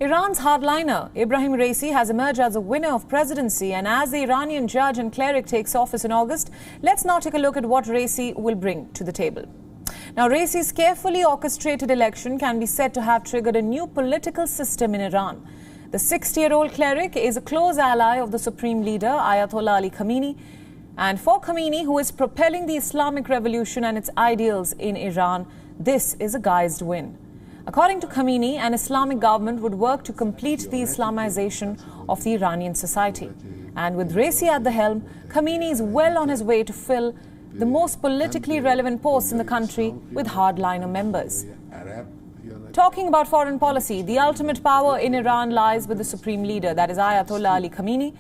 Iran's hardliner, Ebrahim Raisi, has emerged as a winner of presidency, and as the Iranian judge and cleric takes office in August, let's now take a look at what Raisi will bring to the table. Now, Raisi's carefully orchestrated election can be said to have triggered a new political system in Iran. The 60-year-old cleric is a close ally of the supreme leader, Ayatollah Ali Khamenei, and for Khamenei, who is propelling the Islamic revolution and its ideals in Iran, this is a guised win. According to Khamenei, an Islamic government would work to complete the Islamization of the Iranian society. And with Raisi at the helm, Khamenei is well on his way to fill the most politically relevant posts in the country with hardliner members. Talking about foreign policy, the ultimate power in Iran lies with the supreme leader, that is Ayatollah Ali Khamenei.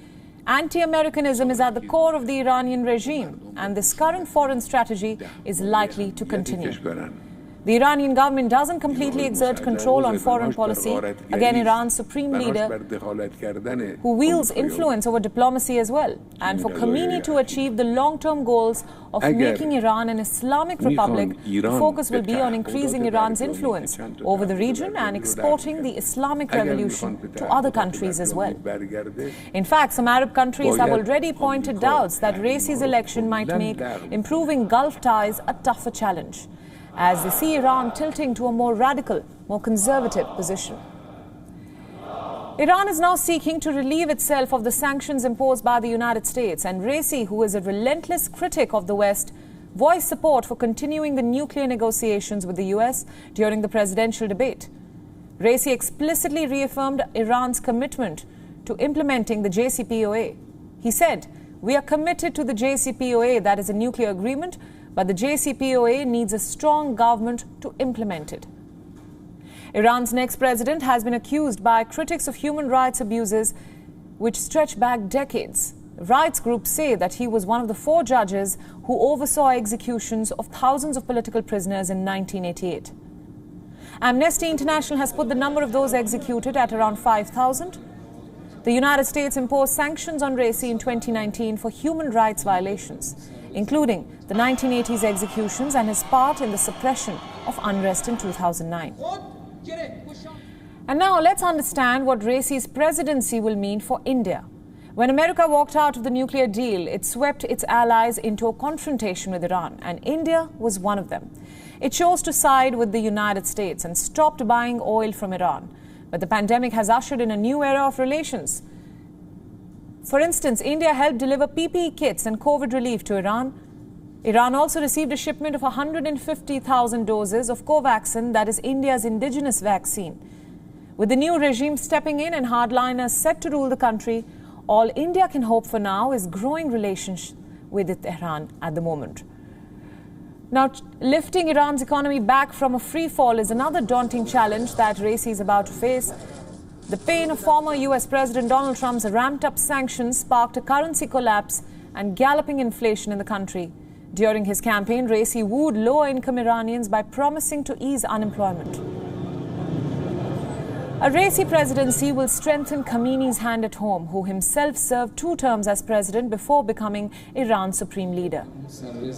Anti-Americanism is at the core of the Iranian regime, and this current foreign strategy is likely to continue. The Iranian government doesn't completely exert control on foreign policy. Again, Iran's supreme leader, who wields influence over diplomacy as well. And for Khamenei to achieve the long-term goals of making Iran an Islamic republic, the focus will be on increasing Iran's influence over the region and exporting the Islamic revolution to other countries as well. In fact, some Arab countries have already pointed doubts that Raisi's election might make improving Gulf ties a tougher challenge, as they see Iran tilting to a more radical, more conservative position. Iran is now seeking to relieve itself of the sanctions imposed by the United States, and Raisi, who is a relentless critic of the West, voiced support for continuing the nuclear negotiations with the US during the presidential debate. Raisi explicitly reaffirmed Iran's commitment to implementing the JCPOA. He said, "We are committed to the JCPOA, that is a nuclear agreement, but the JCPOA needs a strong government to implement it." Iran's next president has been accused by critics of human rights abuses which stretch back decades. Rights groups say that he was one of the 4 judges who oversaw executions of thousands of political prisoners in 1988. Amnesty International has put the number of those executed at around 5,000. The United States imposed sanctions on Raisi in 2019 for human rights violations, including the 1980s executions and his part in the suppression of unrest in 2009. And now let's understand what Raisi's presidency will mean for India. When America walked out of the nuclear deal, it swept its allies into a confrontation with Iran, and India was one of them. It chose to side with the United States and stopped buying oil from Iran. But the pandemic has ushered in a new era of relations. For instance, India helped deliver PPE kits and COVID relief to Iran. Iran also received a shipment of 150,000 doses of Covaxin, that is India's indigenous vaccine. With the new regime stepping in and hardliners set to rule the country, all India can hope for now is growing relations with Tehran at the moment. Now, lifting Iran's economy back from a free fall is another daunting challenge that Raisi is about to face. The pain of former US President Donald Trump's ramped-up sanctions sparked a currency collapse and galloping inflation in the country. During his campaign, Raisi wooed lower-income Iranians by promising to ease unemployment. A Raisi presidency will strengthen Khamenei's hand at home, who himself served 2 terms as president before becoming Iran's supreme leader.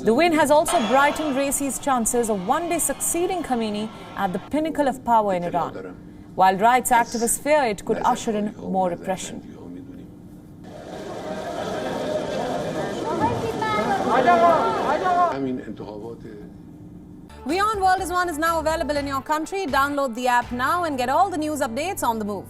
The win has also brightened Raisi's chances of one day succeeding Khamenei at the pinnacle of power in Iran, while rights activists fear it could usher in more repression. WION World is now available in your country. Download the app now and get all the news updates on the move.